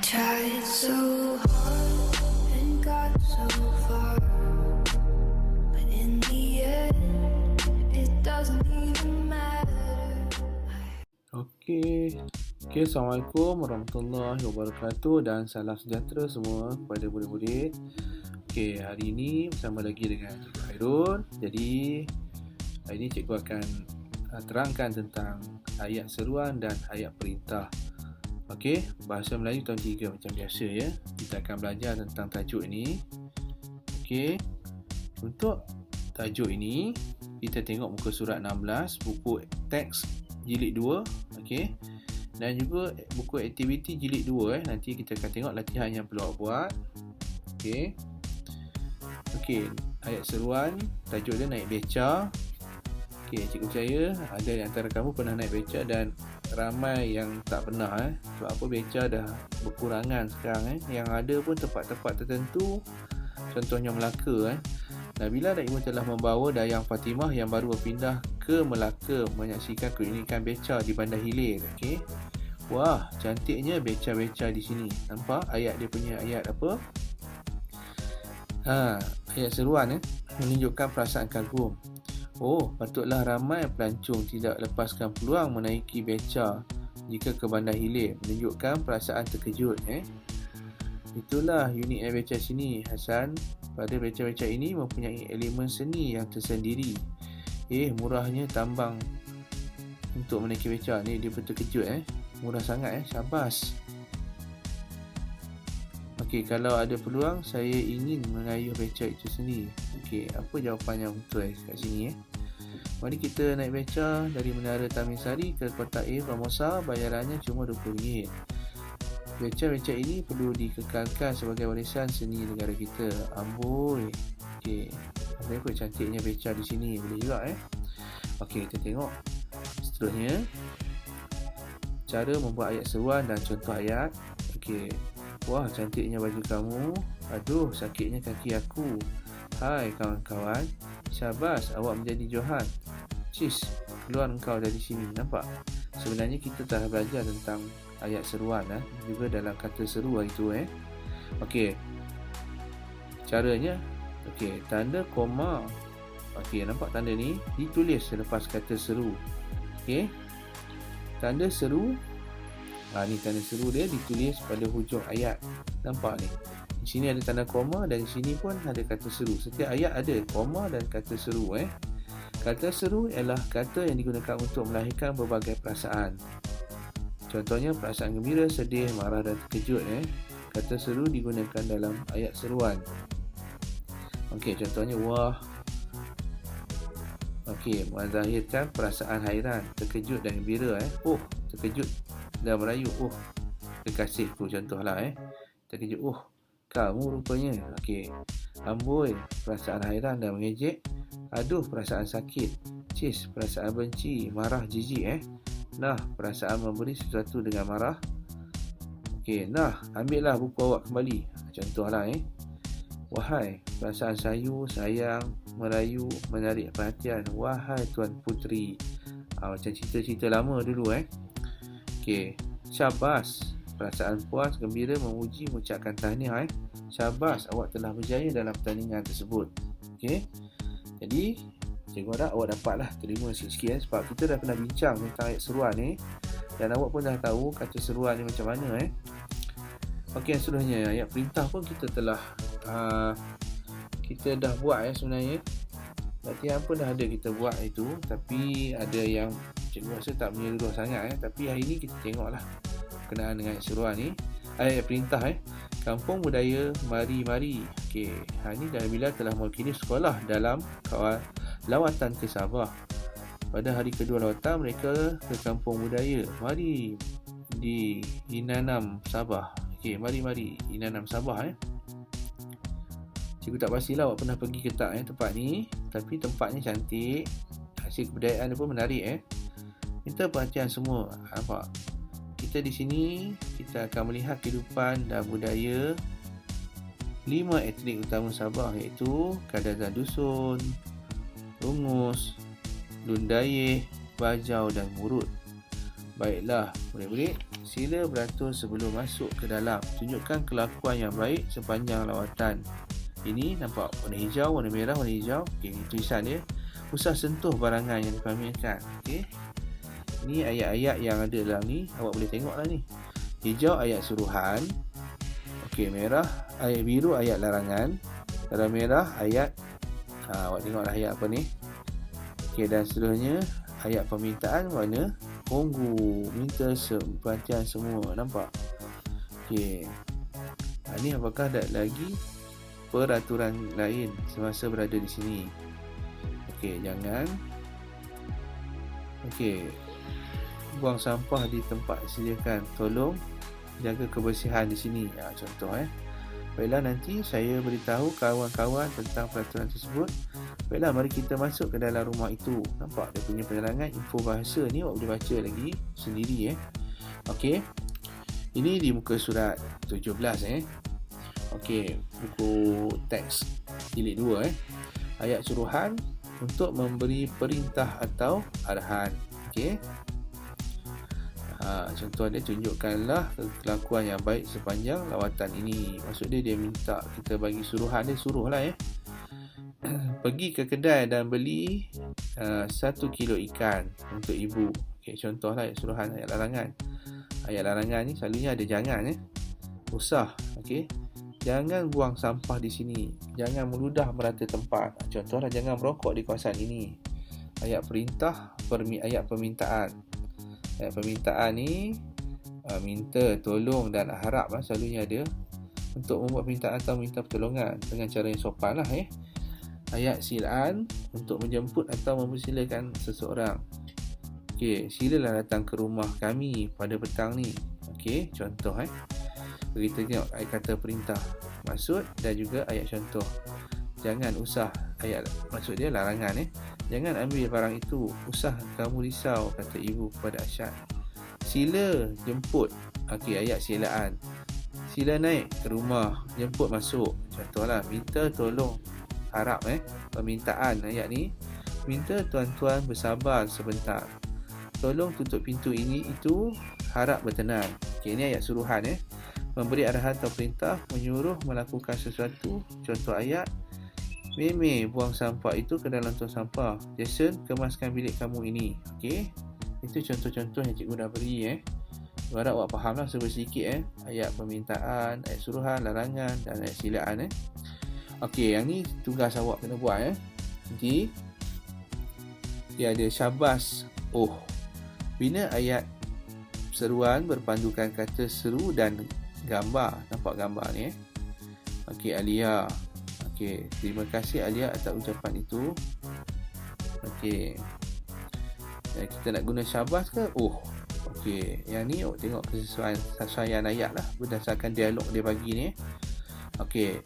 tried so hard and got so far, but in the end, it doesn't even matter. Assalamualaikum warahmatullahi wabarakatuh dan salam sejahtera semua kepada murid-murid. Hari ini bersama lagi dengan Cikgu Hairul. Jadi, hari ini cikgu akan terangkan tentang ayat seruan dan ayat perintah. Bahasa Melayu tahun 3 macam biasa ya. Kita akan belajar tentang tajuk ini. Untuk tajuk ini, kita tengok muka surat 16, buku teks jilid 2, dan juga buku aktiviti jilid 2 Nanti kita akan tengok latihan yang perlu awak buat. Ayat seruan, tajuk dia naik beca. Cikgu percaya ada di antara kamu pernah naik beca dan ramai yang tak pernah Sebab apa, beca dah berkurangan sekarang Yang ada pun tempat-tempat tertentu, contohnya Melaka Nabila dan Ibu telah membawa Dayang Fatimah yang baru berpindah ke Melaka menyaksikan keunikan beca di Bandar Hilir. Wah, cantiknya beca-beca di sini. Nampak ayat dia punya ayat apa? Ayat seruan menunjukkan perasaan kagum. Oh, patutlah ramai pelancong tidak lepaskan peluang menaiki beca jika ke Bandar Hilir, menunjukkan perasaan terkejut. Itulah uniknya beca sini, Hasan. Pada beca-beca ini mempunyai elemen seni yang tersendiri. Murahnya tambang untuk menaiki beca ni, dia betul kejut Murah sangat syabas. Kalau ada peluang, saya ingin mengayuh beca itu sendiri. Apa jawapan yang betul kat sini Mari kita naik beca dari Menara Taminsari ke Kotak A Formosa. Bayarannya cuma RM20. Beca-beca ini perlu dikekalkan sebagai warisan seni negara kita. Amboi. Apa cantiknya beca di sini. Boleh juga kita tengok seterusnya. Cara membuat ayat seruan dan contoh ayat. Wah, cantiknya baju kamu. Aduh, sakitnya kaki aku. Hai kawan-kawan, syabas, awak menjadi Johan. Cis, keluar engkau dari sini. Nampak? Sebenarnya kita telah belajar tentang ayat seruan juga dalam kata seru itu caranya tanda koma. Nampak tanda ni ditulis selepas kata seru. Tanda seru ni tanda seru dia ditulis pada hujung ayat. Nampak ni, di sini ada tanda koma dan di sini pun ada kata seru. Setiap ayat ada koma dan kata seru. Kata seru ialah kata yang digunakan untuk melahirkan berbagai perasaan. Contohnya perasaan gembira, sedih, marah dan terkejut. Kata seru digunakan dalam ayat seruan. Contohnya wah. Menzahirkan perasaan hairan, terkejut dan gembira. Oh, terkejut dan merayu. Oh, kekasihku, contohlah. Terkejut. Oh, kamu rupanya. Amboi, perasaan hairan dan mengejek. Aduh, perasaan sakit. Cis, perasaan benci, marah, jijik. Nah, perasaan memberi sesuatu dengan marah. Nah, ambillah buku awak kembali. Contohlah. Wahai, perasaan sayu, sayang, merayu, menarik perhatian. Wahai Tuan Puteri. Macam cerita-cerita lama dulu. Syabas, perasaan puas, gembira, memuji, mengucapkan tahniah. Syabas, awak telah berjaya dalam pertandingan tersebut. Jadi, cikgu harap awak dapatlah terima sikit-sikit sebab kita dah pernah bincang tentang ayat seruan ni dan awak pun dah tahu kata seruan ni macam mana. Yang seterusnya, ayat perintah pun kita telah kita dah buat sebenarnya. Latihan pun dah ada kita buat itu, tapi ada yang cikgu rasa tak menyeluruh sangat tapi hari ni kita tengoklah berkenaan dengan ayat seruan ni. Ayat perintah Kampung Budaya Mari-Mari. Hari ni Nabila telah mewakili sekolah dalam lawatan ke Sabah. Pada hari kedua lawatan, mereka ke Kampung Budaya Mari di Inanam, Sabah. Mari-Mari Inanam, Sabah. Cikgu tak pastilah awak pernah pergi ke tak tempat ni, tapi tempatnya cantik. Hasil kebudayaan dia pun menarik. Minta perhatian semua. Nampak? Kita di sini kita akan melihat kehidupan dan budaya 5 etnik utama Sabah, iaitu Kadazan Dusun, Rungus, Lundayeh, Bajau dan Murut. Baiklah murid-murid, sila beratur sebelum masuk ke dalam. Tunjukkan kelakuan yang baik sepanjang lawatan. Ini nampak warna hijau, warna merah, warna hijau. Okey, ini tulisan dia. Usah sentuh barangan yang dipamerkan. Okey. Ni ayat-ayat yang ada dalam ni, awak boleh tengoklah ni. Hijau ayat suruhan. Okey, biru ayat larangan. Kalau merah ayat awak tengoklah ayat apa ni. Okey, dan seterusnya ayat permintaan warna ungu. Minta perhatian semua. Nampak? Okey. Ni apakah ada lagi peraturan lain semasa berada di sini? Okey, jangan. Okey. Buang sampah di tempat disediakan. Tolong jaga kebersihan di sini. Contoh Baiklah, nanti saya beritahu kawan-kawan tentang peraturan tersebut. Baiklah, mari kita masuk ke dalam rumah itu. Nampak dia punya penerangan info bahasa ni, awak boleh baca lagi sendiri Okey. Ini di muka surat 17 Okey, buku teks jilid 2 Ayat suruhan untuk memberi perintah atau arahan. Okey. Contoh dia, tunjukkanlah kelakuan yang baik sepanjang lawatan ini. Maksud dia minta kita bagi suruhan, dia suruhlah pergi ke kedai dan beli 1 kilo ikan untuk ibu. Okay, contohlah ayat suruhan, ayat larangan. Ayat larangan ni selalunya ada jangan usah. Okay. Jangan buang sampah di sini. Jangan meludah merata tempat. Contohlah, jangan merokok di kawasan ini. Ayat perintah, ayat permintaan. Ayat permintaan ni minta, tolong dan harap selalunya ada untuk membuat permintaan atau minta pertolongan dengan cara yang sopan Ayat silaan untuk menjemput atau mempersilakan seseorang. Okey, silalah datang ke rumah kami pada petang ni. Okey, contoh kita tengok ayat kata perintah, maksud dan juga ayat contoh. Jangan usah, ayat maksud dia larangan Jangan ambil barang itu. Usah kamu risau, kata ibu kepada Asyad. Sila jemput. Okey, ayat silaan. Sila naik ke rumah, jemput masuk. Contohlah, minta tolong, harap permintaan ayat ni. Minta tuan-tuan bersabar sebentar. Tolong tutup pintu ini itu, harap bertenang. Okey, ini ayat suruhan Memberi arahan atau perintah, menyuruh melakukan sesuatu. Contoh ayat, Meme, buang sampah itu ke dalam tong sampah. Jason, kemaskan bilik kamu ini. Okey. Itu contoh-contoh yang cikgu dah beri Harap awak fahamlah sedikit ayat permintaan, ayat suruhan, larangan dan ayat silaan Okey, yang ni tugas awak kena buat Nanti dia ada syabas. Bina ayat seruan berpandukan kata seru dan gambar. Nampak gambar ni Okey, Alia. Okey, terima kasih Alia atas ucapan itu. Okey. Kita nak guna syabas ke? Okey, yang ni tengok kesesuaian ayat lah berdasarkan dialog dia bagi ni. Okey,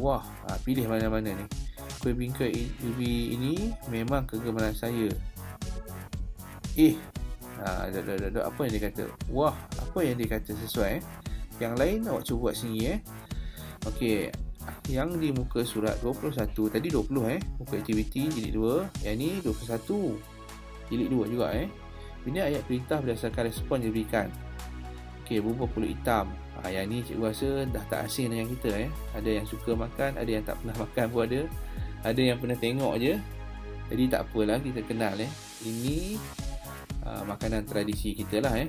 wah, pilih mana-mana ni. Kuih bingka ubi ini memang kegemaran saya. Apa yang dia kata? Wah, apa yang dia kata sesuai Yang lain awak cuba buat sendiri Okey. Yang di muka surat 21 tadi 20 muka aktiviti jilid 2, yang ni 21 jilid 2 juga Ini ayat perintah berdasarkan respon yang diberikan. Okey, bubur pulut hitam. Yang ni cikgu rasa dah tak asing dengan kita Ada yang suka makan, ada yang tak pernah makan pun ada yang pernah tengok je. Jadi tak apalah, kita kenal ini makanan tradisi kita lah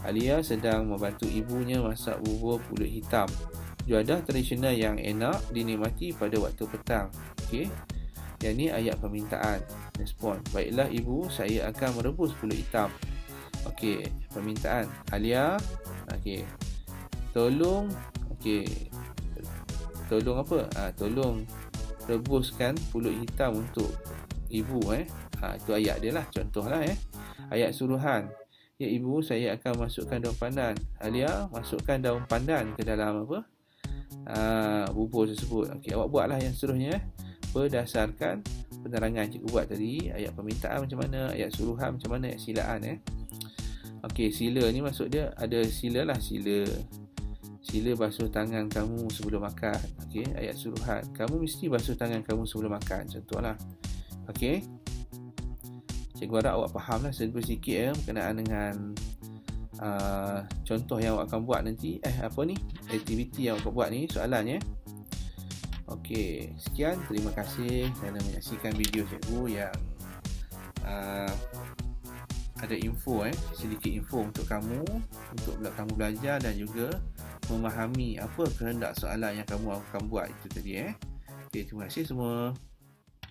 Alia sedang membantu ibunya masak bubur pulut hitam, juadah tradisional yang enak dinikmati pada waktu petang. Okey. Yang ni ayat permintaan. Respon. Baiklah ibu, saya akan merebus pulut hitam. Okey, permintaan. Alia, okey. Tolong apa? Tolong rebuskan pulut hitam untuk ibu itu ayat dia lah, contohlah Ayat suruhan. Ya ibu, saya akan masukkan daun pandan. Alia, masukkan daun pandan ke dalam apa? Bubur tersebut. Okey, awak buatlah yang seterusnya berdasarkan penerangan cikgu buat tadi. Ayat permintaan macam mana, ayat suruhan macam mana, ayat silaan Okey, sila ni maksud dia ada sila lah, sila basuh tangan kamu sebelum makan. Okey, ayat suruhan, kamu mesti basuh tangan kamu sebelum makan, contohlah. Okey, cikgu harap awak faham lah sedikit berkenaan dengan contoh yang awak akan buat nanti, aktiviti yang awak buat ni, soalannya. Okey, sekian, terima kasih kerana menyaksikan video cikgu yang ada info, sedikit info untuk kamu kamu belajar dan juga memahami apa kehendak soalan yang kamu akan buat itu tadi. Okey, terima kasih semua.